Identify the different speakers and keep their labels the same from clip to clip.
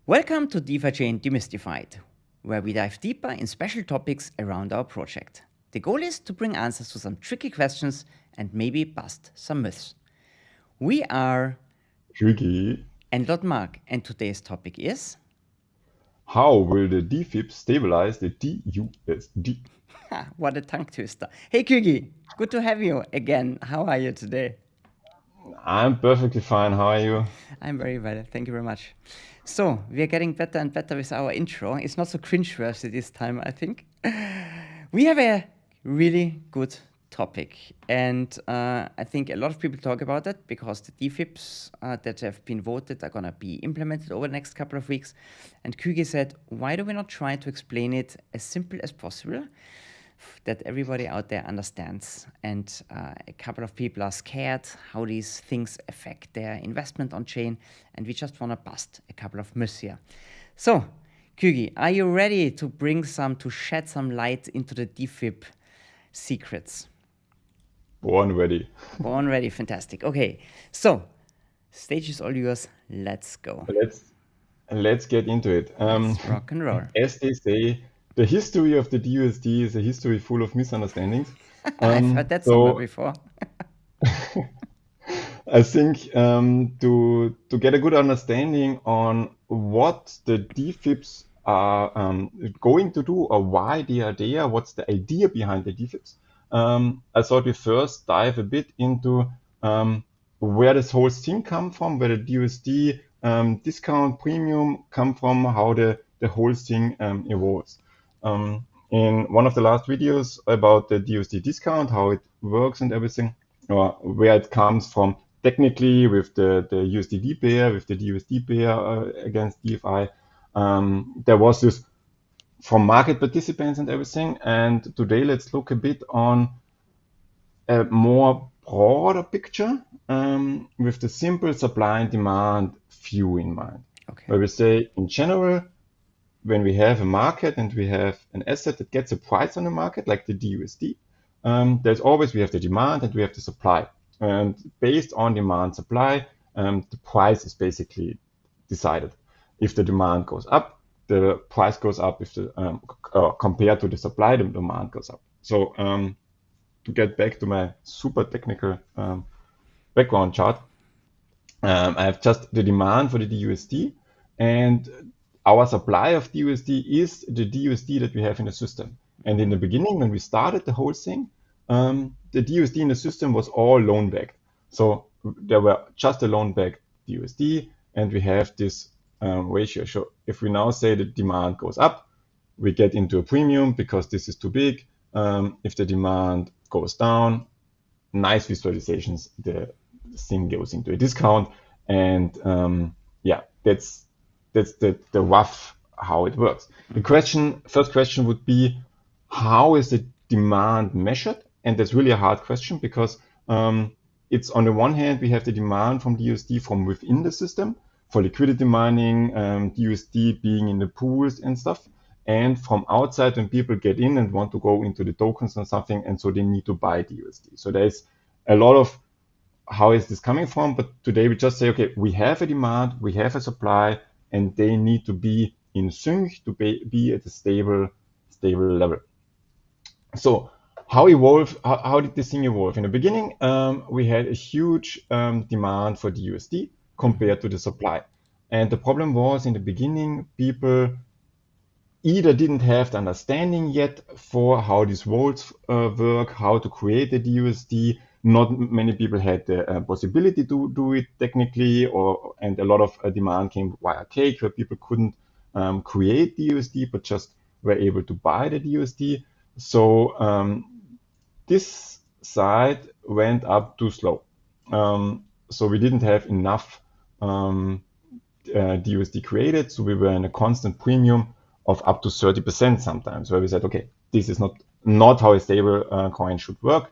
Speaker 1: Welcome to DeFiChain Demystified, where we dive deeper in special topics around our project. The goal is to bring answers to some tricky questions and maybe bust some myths. We are
Speaker 2: Kuegi.
Speaker 1: and Mark, and today's topic is
Speaker 2: How will the DFIPs stabilize the DUSD?
Speaker 1: What a tongue twister. Hey Kuegi, good to have you again. How are you today?
Speaker 2: I'm perfectly fine. How are you?
Speaker 1: I'm very well, thank you very much. So, we are getting better and better with our intro. It's not so cringe-worthy this time, I think. We have a really good topic, and I think a lot of people talk about it because the DFIPs that have been voted are going to be implemented over the next couple of weeks. And Kuegi said, why do we not try to explain it as simple as possible, that everybody out there understands? And a couple of people are scared how these things affect their investment on chain, and we just want to bust a couple of myths here. So, Kuegi, are you ready to shed some light into the DFIP secrets?
Speaker 2: Born ready.
Speaker 1: Born ready, fantastic. Okay, so stage is all yours. Let's go.
Speaker 2: Let's get into it.
Speaker 1: Let's rock and roll.
Speaker 2: As they say, the history of the DUSD is a history full of misunderstandings.
Speaker 1: I've heard that somewhere before.
Speaker 2: I think to get a good understanding on what the DFIPs are going to do or why they are there, what's the idea behind the DFIPs, I thought we first dive a bit into where this whole thing come from, where the DUSD discount premium come from, how the whole thing evolves. In one of the last videos about the DUSD discount, how it works and everything, or where it comes from technically with the USDD pair, with the DUSD pair against DFI, there was this from market participants and everything. And today let's look a bit on a more broader picture with the simple supply and demand view in mind.
Speaker 1: Okay.
Speaker 2: Where we say in general, when we have a market and we have an asset that gets a price on the market, like the DUSD, there's always, we have the demand and we have the supply. And based on demand supply, the price is basically decided. If the demand goes up, the price goes up. If the compared to the supply, the demand goes up. So to get back to my super technical background chart, I have just the demand for the DUSD, and our supply of DUSD is the DUSD that we have in the system. And in the beginning, when we started the whole thing, the DUSD in the system was all loan backed. So there were just a loan backed DUSD, and we have this ratio. So if we now say the demand goes up, we get into a premium because this is too big. If the demand goes down, nice visualizations, the thing goes into a discount. And that's the rough how it works. The first question would be, how is the demand measured? And that's really a hard question because it's on the one hand, we have the demand from DUSD from within the system for liquidity mining, DUSD being in the pools and stuff. And from outside, when people get in and want to go into the tokens or something, and so they need to buy DUSD. So there's a lot of how is this coming from? But today we just say, okay, we have a demand, we have a supply, and they need to be in sync to be at a stable level. So how did this thing evolve? In the beginning, we had a huge demand for DUSD compared to the supply. And the problem was in the beginning, people either didn't have the understanding yet for how these vaults work, how to create the DUSD. Not many people had the possibility to do it technically, and a lot of demand came via cake, where people couldn't create DUSD, but just were able to buy the DUSD. So this side went up too slow. So we didn't have enough DUSD created, so we were in a constant premium of up to 30% sometimes, where we said, okay, this is not how a stable coin should work.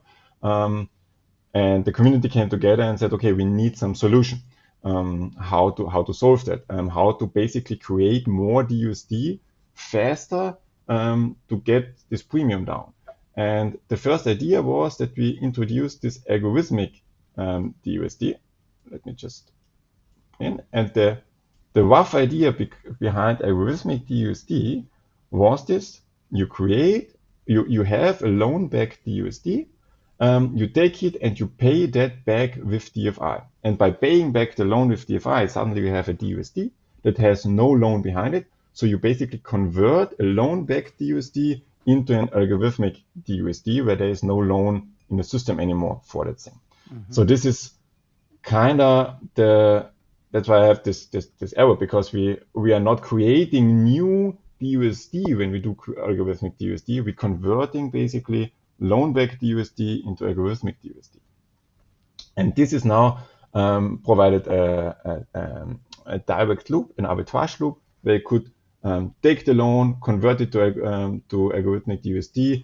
Speaker 2: And the community came together and said, okay, we need some solution. How to solve that? How to basically create more DUSD faster to get this premium down. And the first idea was that we introduced this algorithmic DUSD. Let me just in. And the rough idea behind algorithmic DUSD was this: you have a loan-backed DUSD, you take it and you pay that back with DFI. And by paying back the loan with DFI, suddenly you have a DUSD that has no loan behind it. So you basically convert a loan-backed DUSD into an algorithmic DUSD where there is no loan in the system anymore for that thing. So this is kind of that's why I have this error, because we are not creating new DUSD when we do algorithmic DUSD. We're converting basically loan-backed DUSD into algorithmic DUSD. And this is now provided a direct loop, an arbitrage loop, where you could take the loan, convert it to algorithmic DUSD,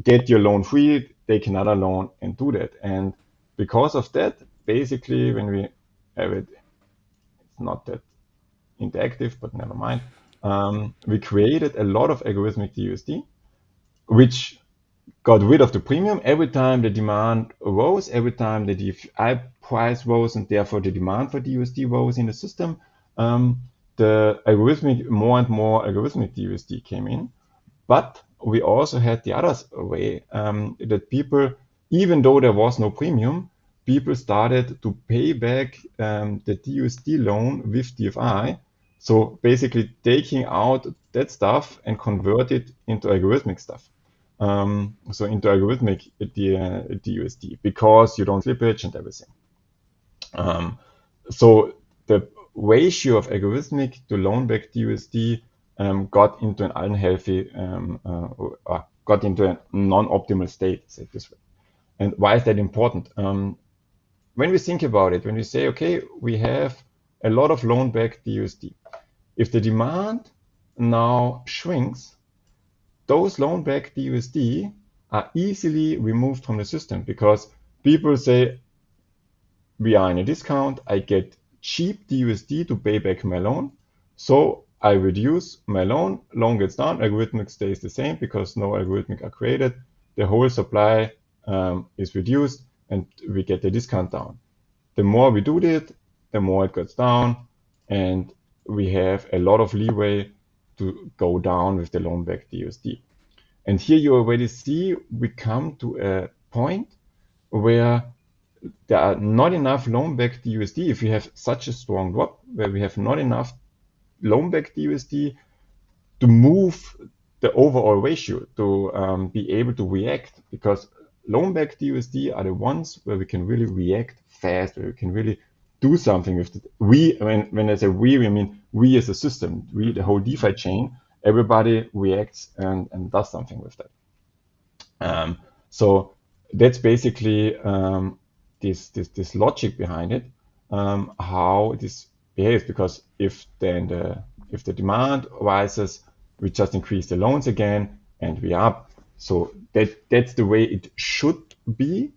Speaker 2: get your loan free, take another loan, and do that. And because of that, basically, when we have it, it's not that interactive, but never mind. We created a lot of algorithmic DUSD, which got rid of the premium every time the demand rose, every time the DFI price rose, and therefore the demand for DUSD rose in the system. The algorithmic, more and more algorithmic DUSD came in. But we also had the other way, that people, even though there was no premium, people started to pay back the DUSD loan with DFI. So basically taking out that stuff and convert it into algorithmic stuff. So into algorithmic DUSD, because you don't slippage and everything. So the ratio of algorithmic to loan-backed DUSD got into an unhealthy, got into a non-optimal state, say it this way. And why is that important? When we think about it, when we say, okay, we have a lot of loan-backed DUSD. If the demand now shrinks, those loan-backed DUSD are easily removed from the system, because people say, we are in a discount, I get cheap DUSD to pay back my loan, so I reduce my loan gets down, algorithmic stays the same because no algorithmic are created, the whole supply is reduced, and we get the discount down. The more we do that, the more it gets down, and we have a lot of leeway to go down with the loan-backed DUSD. And here you already see we come to a point where there are not enough loan-backed DUSD. If we have such a strong drop where we have not enough loan-backed DUSD to move the overall ratio, to be able to react, because loan-backed DUSD are the ones where we can really react fast, where we can really do something with it. When I say we mean we as a system, we, the whole DeFi chain, everybody reacts and does something with that. So that's basically this logic behind it, how this behaves. Because if the demand rises, we just increase the loans again, and we are up. So that's the way it should be.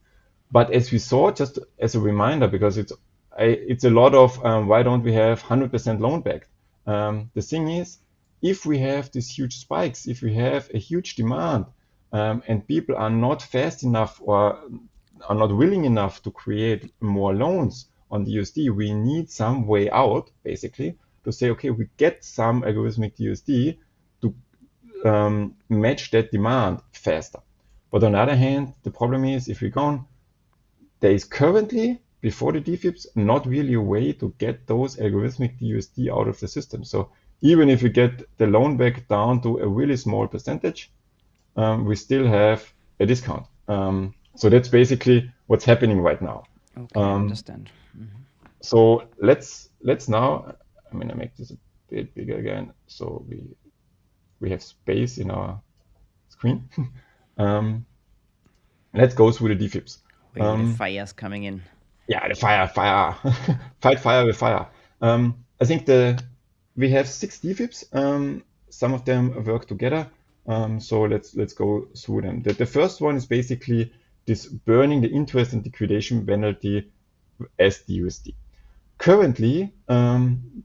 Speaker 2: But as we saw, just as a reminder, because it's a lot of why don't we have 100% loan back? The thing is, if we have these huge spikes, if we have a huge demand, and people are not fast enough or are not willing enough to create more loans on the USD, we need some way out, basically, to say, okay, we get some algorithmic DUSD to match that demand faster. But on the other hand, the problem is, if we go on, there is currently, before the DFIPs, not really a way to get those algorithmic DUSD out of the system. So even if we get the loan back down to a really small percentage, we still have a discount. So that's basically what's happening right now.
Speaker 1: Okay, I understand.
Speaker 2: So let's now, I make this a bit bigger again, so we have space in our screen. Let's go through the DFIPs.
Speaker 1: The fire's coming in.
Speaker 2: Yeah, the fire. Fight fire with fire. I think we have 6 DFIPs. Some of them work together. So let's go through them. The first one is basically this burning the interest and liquidation penalty as DUSD. Currently,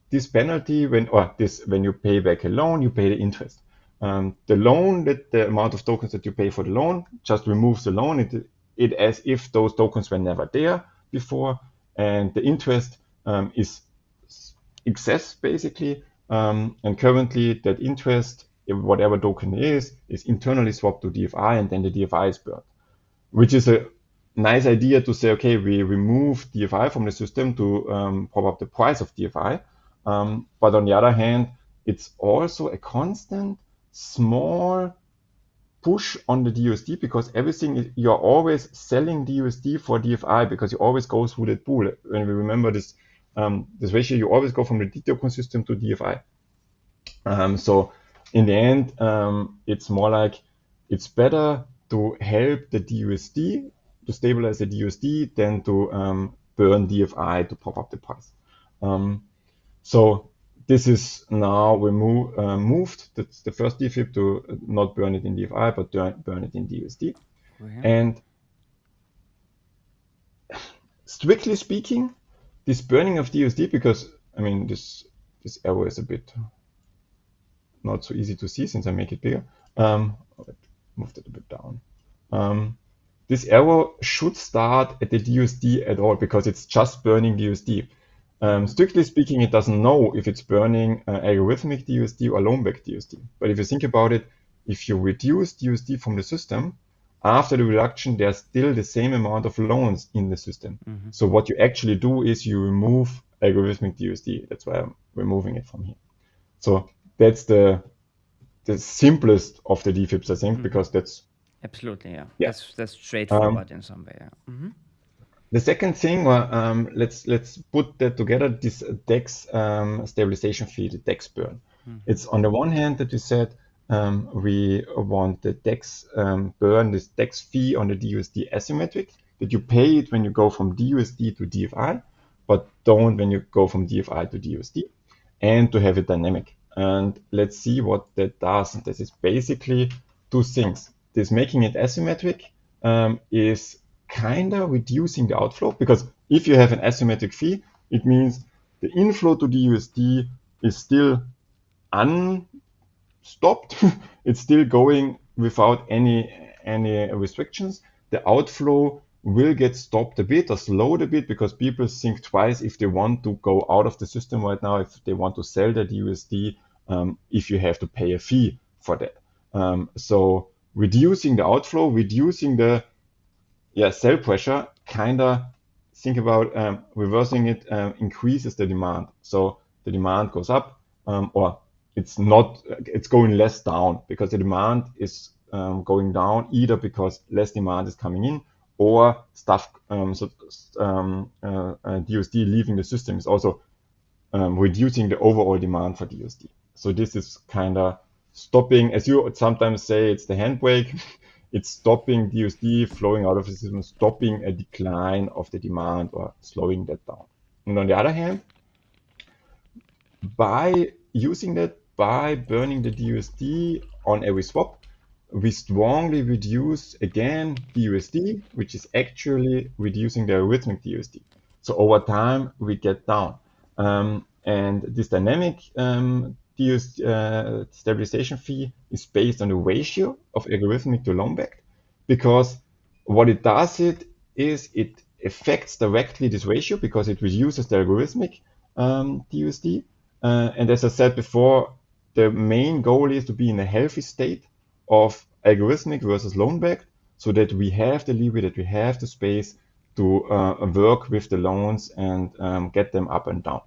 Speaker 2: this penalty when you pay back a loan, you pay the interest. the loan, that the amount of tokens that you pay for the loan just removes the loan, it as if those tokens were never there before, and the interest is excess basically, and currently that interest, whatever token is internally swapped to DFI, and then the DFI is burned, which is a nice idea to say, okay, we remove DFI from the system to prop up the price of DFI. But on the other hand, it's also a constant small push on the DUSD, because everything you're always selling DUSD for DFI, because you always go through that pool. When we remember this ratio, you always go from the D token system to DFI. So in the end, it's more like it's better to help the DUSD, to stabilize the DUSD, than to burn DFI to prop up the price. So this is now we moved the first DFIP to not burn it in DFI, but burn it in DUSD. And strictly speaking, this burning of DUSD, because I mean this arrow is a bit not so easy to see since I make it bigger. Moved it a bit down. This arrow should start at the DUSD at all, because it's just burning DUSD. Strictly speaking, it doesn't know if it's burning algorithmic DUSD or loan-backed DUSD. But if you think about it, if you reduce DUSD from the system, after the reduction, there's still the same amount of loans in the system. So what you actually do is you remove algorithmic DUSD. That's why I'm removing it from here. So that's the simplest of the DFIPs, I think, because that's
Speaker 1: absolutely, yeah. That's straightforward in some way. Yeah.
Speaker 2: The second thing, let's put that together, this DEX stabilization fee, the DEX burn. It's on the one hand that we said we want the DEX burn, this DEX fee on the DUSD asymmetric, that you pay it when you go from DUSD to DFI, but don't when you go from DFI to DUSD, and to have it dynamic. And let's see what that does. And this is basically two things. This making it asymmetric is kind of reducing the outflow, because if you have an asymmetric fee, it means the inflow to the USD is still unstopped. It's still going without any restrictions. The outflow will get stopped a bit or slowed a bit, because people think twice if they want to go out of the system right now, if they want to sell that USD, if you have to pay a fee for that. So reducing the outflow, reducing the sell pressure, kind of think about reversing it, increases the demand. So the demand goes up, or it's going less down, because the demand is going down either because less demand is coming in, or DUSD leaving the system is also reducing the overall demand for DUSD. So this is kind of stopping, as you sometimes say, it's the handbrake. It's stopping DUSD flowing out of the system, stopping a decline of the demand or slowing that down. And on the other hand, by using that, by burning the DUSD on every swap, we strongly reduce again DUSD, which is actually reducing the algorithmic DUSD. So over time, we get down. And this dynamic stabilization fee is based on the ratio of algorithmic to loan-backed, because what it does is it affects directly this ratio, because it reduces the algorithmic DUSD. And as I said before, the main goal is to be in a healthy state of algorithmic versus loan-backed, so that we have the leeway, that we have the space to work with the loans and get them up and down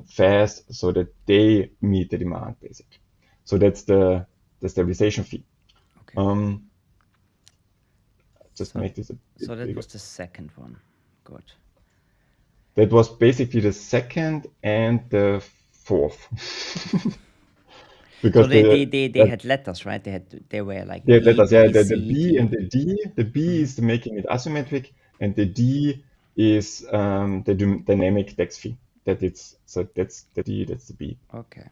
Speaker 2: fast, so that they meet the demand, basically. So that's the stabilization fee.
Speaker 1: Okay.
Speaker 2: Just make this a bit
Speaker 1: so that
Speaker 2: bigger.
Speaker 1: was the second one. Good.
Speaker 2: That was basically the second and the fourth.
Speaker 1: Because so they had letters, right? They were like
Speaker 2: letters. Yeah, the
Speaker 1: C,
Speaker 2: B
Speaker 1: D.
Speaker 2: and the D. The B is making it asymmetric, and the D is the dynamic DEX fee. That's the D. That's the B.
Speaker 1: Okay.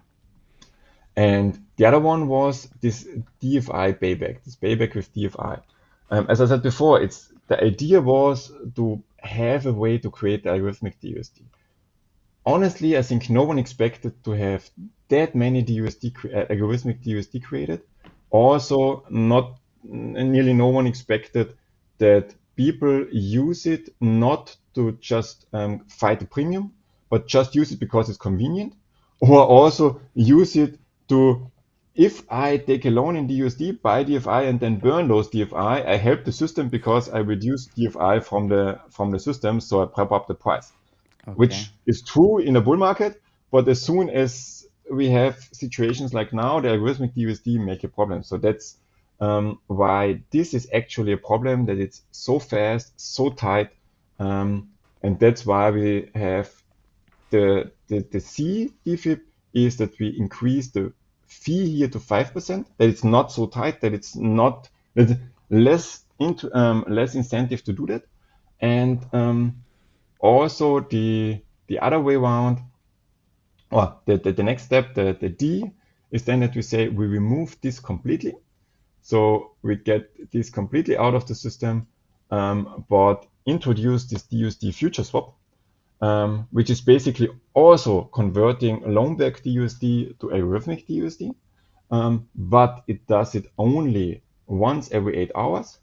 Speaker 2: And the other one was this DFI payback. This payback with DFI. As I said before, the idea was to have a way to create the algorithmic DUSD. Honestly, I think no one expected to have that many algorithmic DUSD created. Also, not nearly no one expected that people use it not to just fight the premium, but just use it because it's convenient, or also use it to, if I take a loan in DUSD, buy DFI, and then burn those DFI, I help the system because I reduce DFI from the system, so I prop up the price,
Speaker 1: Okay.
Speaker 2: which is true in a bull market. But as soon as we have situations like now, the algorithmic DUSD make a problem. So that's why this is actually a problem, that it's so fast, so tight, and that's why we have the C DFIP is that we increase the fee here to 5%, that it's not so tight, that it's not that less incentive to do that, and also the other way around, or the next step, the D, is then that we say we remove this completely. So we get this completely out of the system, but introduce this DUSD future swap, which is basically also converting loan-backed DUSD to algorithmic DUSD, but it does it only once every 8 hours,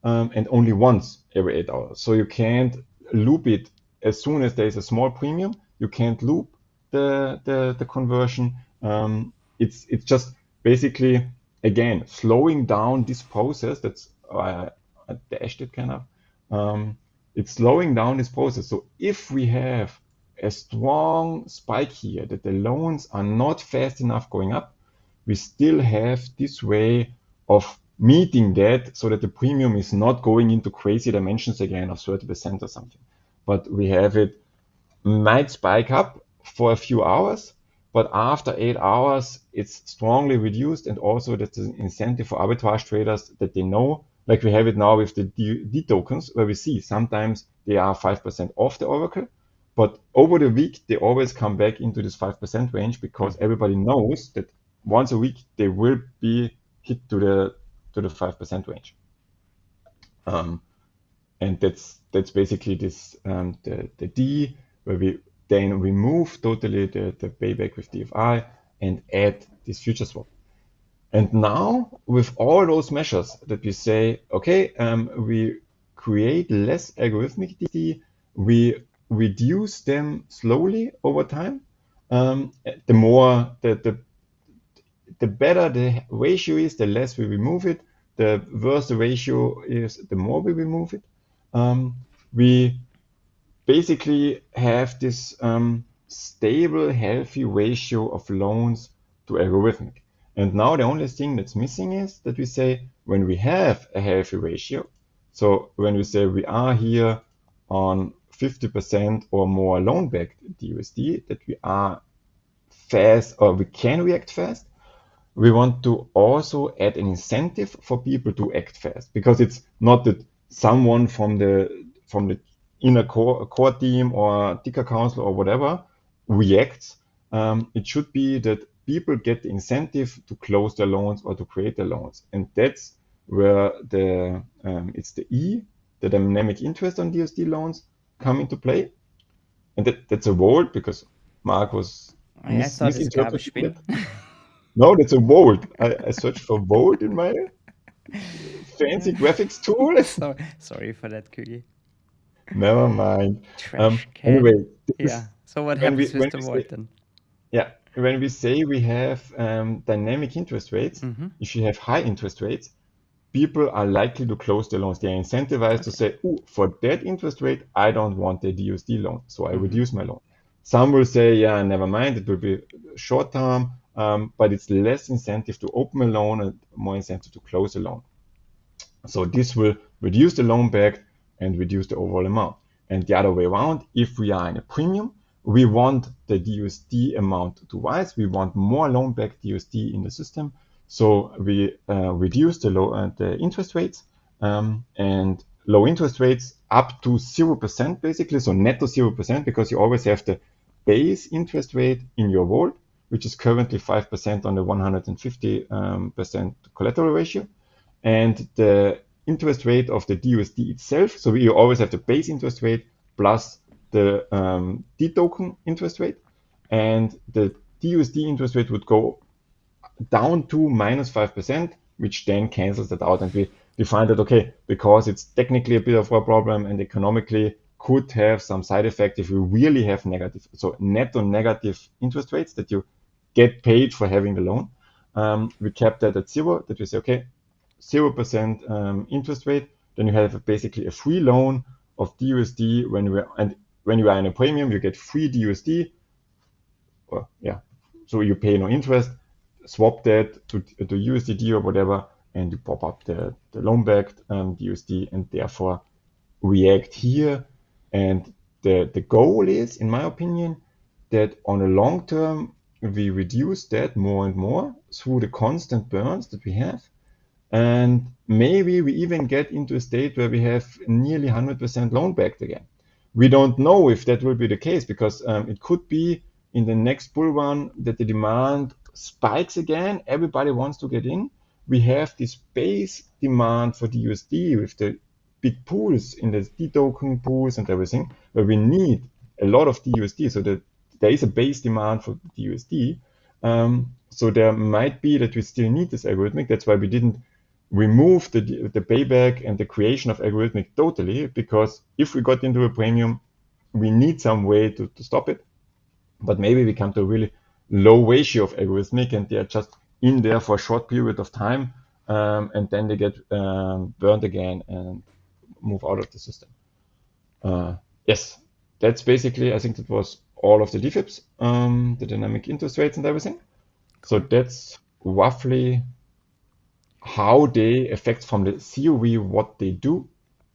Speaker 2: and only once every 8 hours. So you can't loop it as soon as there is a small premium. You can't loop the conversion. It's just basically, again, slowing down this process. That's I dashed it kind of. It's slowing down this process. So if we have a strong spike here, that the loans are not fast enough going up, we still have this way of meeting that, so that the premium is not going into crazy dimensions again of 30% or something. But we have it might spike up for a few hours, but after 8 hours, it's strongly reduced. And also that's an incentive for arbitrage traders, that they know, like we have it now with the D tokens, where we see sometimes they are 5% off the oracle, but over the week, they always come back into this 5% range, because everybody knows that once a week they will be hit to the 5% range. And that's basically this the D, where we then remove totally the payback with DFI and add this future swap. And now with all those measures that we say, okay, we create less algorithmic DD, we reduce them slowly over time. The more the better the ratio is, the less we remove it. The worse the ratio is, the more we remove it. We basically have this stable, healthy ratio of loans to algorithmic. And now the only thing that's missing is that we say, when we have a healthy ratio, so when we say we are here on 50% or more loan-backed DUSD, that we are fast, or we can react fast, we want to also add an incentive for people to act fast, because it's not that someone from the inner core team or ticker council or whatever reacts. It should be that people get the incentive to close their loans or to create their loans, and that's where it's the E, the dynamic interest on DSD loans, come into play. And that's a volt, because Mark was
Speaker 1: I thought it's garbage bin.
Speaker 2: No, that's a volt. I searched for volt in my fancy graphics tool.
Speaker 1: Sorry for that, Kuegi.
Speaker 2: Never mind.
Speaker 1: Trash can.
Speaker 2: Anyway,
Speaker 1: yeah. So what happens with the volt then?
Speaker 2: Yeah, when we say we have dynamic interest rates, if you have high interest rates, people are likely to close their loans. They are incentivized to say, "Oh, for that interest rate, I don't want a DUSD loan, so I reduce my loan." Some will say, "Yeah, never mind, it will be short term." But it's less incentive to open a loan and more incentive to close a loan. So this will reduce the loan back and reduce the overall amount. And the other way around, if we are in a premium, we want the DUSD amount to rise. We want more loan back DUSD in the system. So we reduce the interest rates, and low interest rates up to 0%, basically. So netto 0%, because you always have the base interest rate in your vault, which is currently 5% on the 150% collateral ratio, and the interest rate of the DUSD itself. So you always have the base interest rate plus the D token interest rate, and the DUSD interest rate would go down to -5%, which then cancels that out. And we find that, okay, because it's technically a bit of a problem and economically could have some side effect if you really have negative, so net on negative interest rates that you get paid for having the loan. We kept that at 0, that we say, okay, 0% interest rate, then you have basically a free loan of DUSD when you are in a premium, you get free DUSD, so you pay no interest, swap that to USDD or whatever, and you pop up the loan-backed DUSD, and therefore react here. And the goal is, in my opinion, that on a long term, we reduce that more and more through the constant burns that we have. And maybe we even get into a state where we have nearly 100% loan backed again. We don't know if that will be the case, because it could be in the next bull run that the demand spikes again. Everybody wants to get in. We have this base demand for the USD with the big pools in the D token pools and everything, where we need a lot of DUSD. So that there is a base demand for DUSD. So there might be that we still need this algorithmic. That's why we didn't remove the payback and the creation of algorithmic totally, because if we got into a premium, we need some way to stop it. But maybe we come to a really low ratio of algorithmic, and they are just in there for a short period of time, and then they get burned again and move out of the system. Yes, that's basically, I think that was all of the DFIPs, the dynamic interest rates and everything. So that's roughly how they affect from the theory what they do,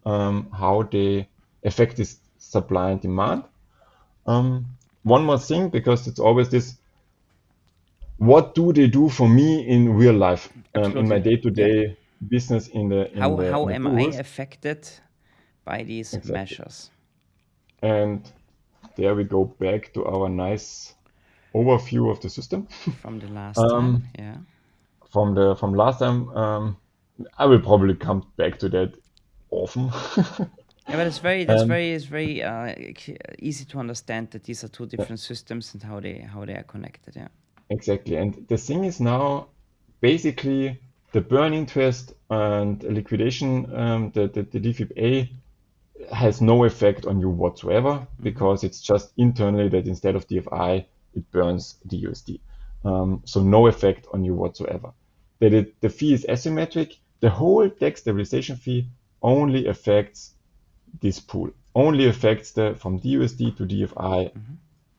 Speaker 2: how they affect this supply and demand. One more thing, because it's always this, what do they do for me in real life, in my day-to-day business in the
Speaker 1: how am I
Speaker 2: pools?
Speaker 1: affected by these measures?
Speaker 2: And there we go back to our nice overview of the system
Speaker 1: From the last time, yeah.
Speaker 2: From last time. I will probably come back to that often.
Speaker 1: Yeah, but it's very easy to understand that these are two different systems and how they are connected. Yeah.
Speaker 2: Exactly. And the thing is now, basically, the burn interest and liquidation, the DFIP has no effect on you whatsoever, because it's just internally that instead of DFI, it burns the USD. So no effect on you whatsoever. That the fee is asymmetric. The whole DEX stabilization fee only affects this pool, only affects the from DUSD to DFI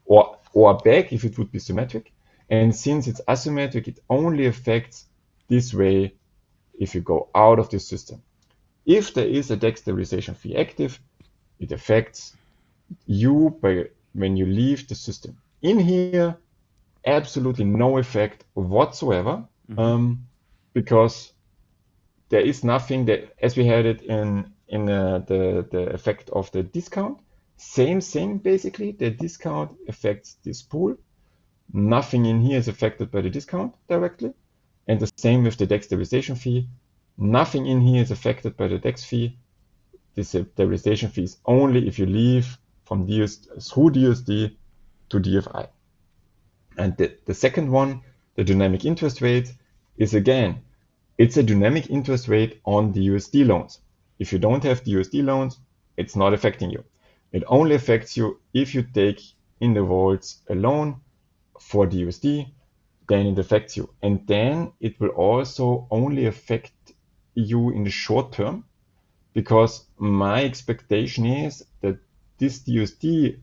Speaker 2: or back if it would be symmetric. And since it's asymmetric, it only affects this way if you go out of this system. If there is a DEX stabilization fee active, it affects you when you leave the system. In here, absolutely no effect whatsoever, because there is nothing that, as we had it in the effect of the discount, same thing basically. The discount affects this pool. Nothing in here is affected by the discount directly, and the same with the DEX stabilization fee. Nothing in here is affected by the DEX fee. The stabilization fee is only if you leave from through DUSD to DFI. And the second one, the dynamic interest rate, is again, it's a dynamic interest rate on the USD loans. If you don't have the USD loans, it's not affecting you. It only affects you if you take in the vaults a loan for the USD, then it affects you. And then it will also only affect you in the short term, because my expectation is that this DUSD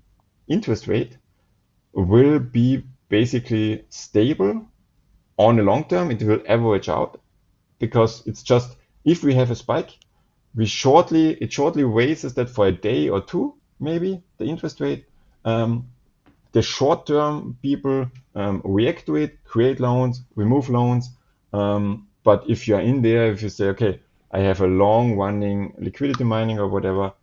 Speaker 2: interest rate will be basically stable on the long term. It will average out, because it's just, if we have a spike, it shortly raises that for a day or two, maybe, the interest rate. The short-term people react to it, create loans, remove loans. But if you're in there, if you say, okay, I have a long-running liquidity mining or whatever,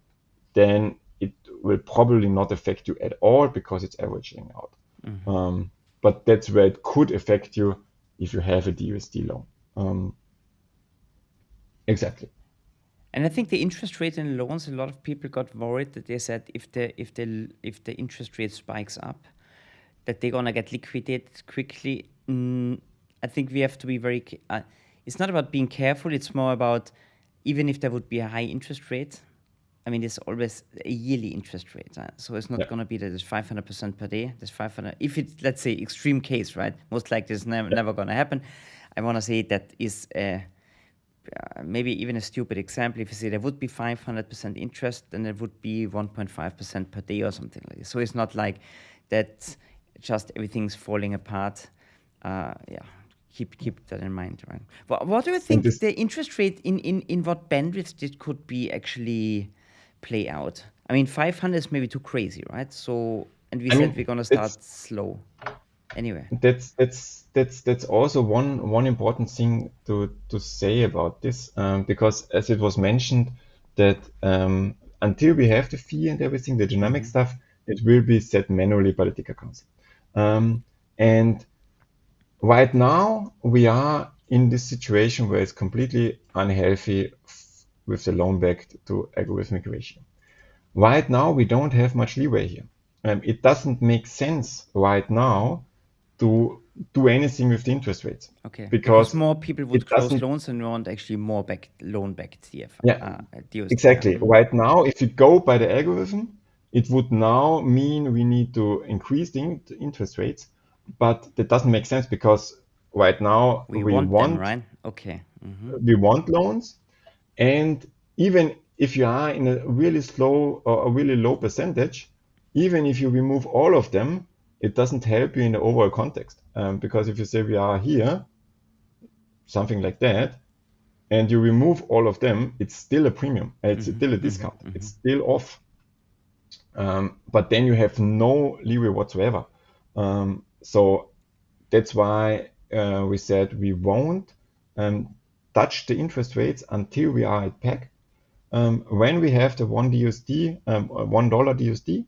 Speaker 2: then it will probably not affect you at all, because it's averaging out. But that's where it could affect you if you have a DUSD loan. Exactly.
Speaker 1: And I think the interest rate in loans, a lot of people got worried that they said if the interest rate spikes up, that they're gonna get liquidated quickly. I think we have to be very. It's not about being careful. It's more about even if there would be a high interest rate. I mean, there's always a yearly interest rate, right? So it's not
Speaker 2: Yeah.
Speaker 1: gonna be that it's 500% per day. There's 500. If it's, let's say, extreme case, right? Most likely it's never gonna happen. I wanna say that is maybe even a stupid example. If you say there would be 500% interest, then it would be 1.5% per day or something like this. So it's not like that. Just everything's falling apart. Keep that in mind, right? What do you think the interest rate in what bandwidth it could be actually play out? I mean, 500 is maybe too crazy, right? So, and we said we're gonna start slow. Anyway,
Speaker 2: that's also one important thing to say about this, because as it was mentioned that until we have the fee and everything, the dynamic stuff, it will be set manually by the ticker council. And right now we are in this situation where it's completely unhealthy with the loan back to algorithmic ratio. Right now we don't have much leeway here. It doesn't make sense right now to do anything with the interest rates.
Speaker 1: okay.
Speaker 2: Because
Speaker 1: more people would close loans and want actually more loan backed DFI.
Speaker 2: Yeah,
Speaker 1: DUSD.
Speaker 2: exactly. Right now, if you go by the algorithm, it would now mean we need to increase the interest rates, but that doesn't make sense because right now
Speaker 1: we want them, right? Okay.
Speaker 2: We want loans, and even if you are in a really slow or a really low percentage, even if you remove all of them, it doesn't help you in the overall context. Because if you say we are here, something like that, and you remove all of them, it's still a premium. It's still a discount. It's still off. But then you have no leeway whatsoever. So that's why we said we won't touch the interest rates until we are at peg. When we have the $1 DUSD,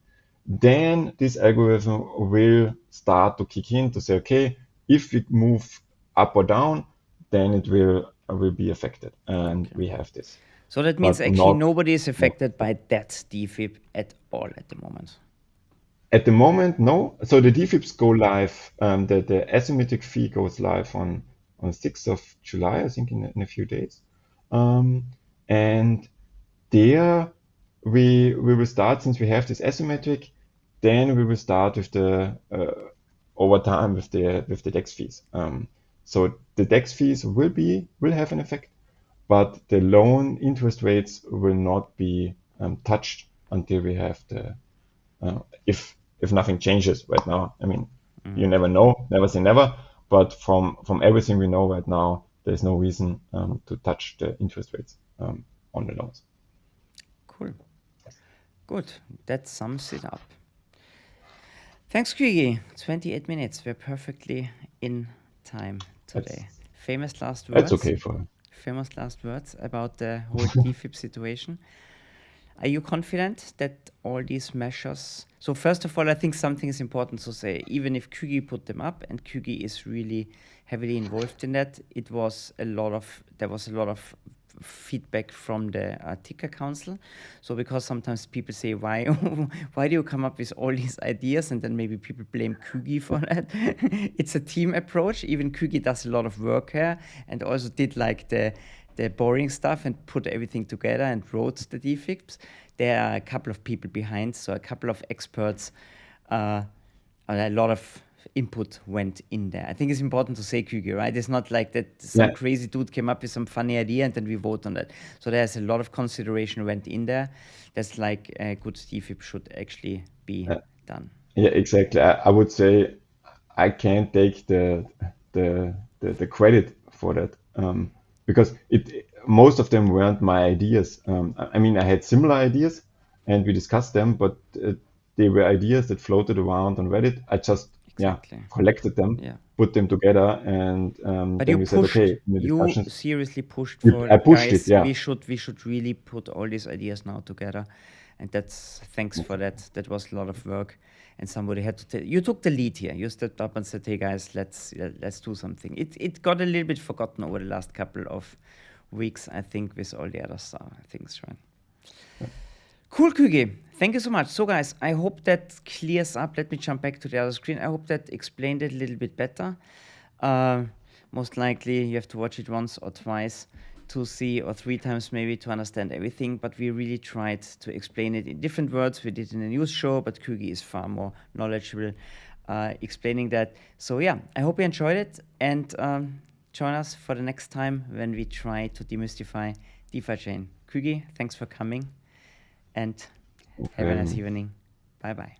Speaker 2: then this algorithm will start to kick in to say, okay, if we move up or down, then it will be affected, and we have this.
Speaker 1: So that means actually nobody is affected by that DFIP at all at the moment.
Speaker 2: At the moment, no. So the DFIPs go live. The asymmetric fee goes live on 6th of July, I think, in a few days. And there we will start, since we have this asymmetric, then we will start with the over time with the DEX fees. So the DEX fees will have an effect, but the loan interest rates will not be touched until we have the if nothing changes right now. I mean, you never know, never say never. But from everything we know right now, there's no reason to touch the interest rates on the loans.
Speaker 1: Cool. Good. That sums it up. Thanks, Kuegi. 28 minutes. We're perfectly in time today. Famous last words.
Speaker 2: That's okay for
Speaker 1: Famous last words about the whole DFIP situation. Are you confident that all these measures... So first of all, I think something is important to say. Even if Kuegi put them up, and Kuegi is really heavily involved in that, there was a lot of feedback from the ticker council. So because sometimes people say, why do you come up with all these ideas? And then maybe people blame Kuegi for that. It's a team approach. Even Kuegi does a lot of work here and also did like the boring stuff and put everything together and wrote the DFIPs. There are a couple of people behind, so a couple of experts, a lot of input went in there. I think it's important to say, Kuegi, right? It's not like that some crazy dude came up with some funny idea and then we vote on that. So there's a lot of consideration went in there. That's like a good DFIP should actually be done.
Speaker 2: Yeah, exactly. I would say I can't take the credit for that. Because most of them weren't my ideas. I mean, I had similar ideas and we discussed them, but they were ideas that floated around on Reddit. I just collected them, put them together, and
Speaker 1: but
Speaker 2: then we said, okay.
Speaker 1: You seriously pushed for
Speaker 2: I pushed
Speaker 1: guys,
Speaker 2: it, yeah.
Speaker 1: We should really put all these ideas now together. And thanks for that. That was a lot of work. And somebody had to you took the lead here. You stepped up and said, hey guys, let's do something. It got a little bit forgotten over the last couple of weeks, I think, with all the other things, right? Cool, Kuegi. Thank you so much. So, guys, I hope that clears up. Let me jump back to the other screen. I hope that explained it a little bit better. Most likely, you have to watch it once or twice, 2, 3, or 3 times maybe to understand everything. But we really tried to explain it in different words. We did in a news show, but Kuegi is far more knowledgeable explaining that. So, yeah, I hope you enjoyed it. And join us for the next time when we try to demystify DeFiChain. Kuegi, thanks for coming. And have a nice evening. Bye-bye.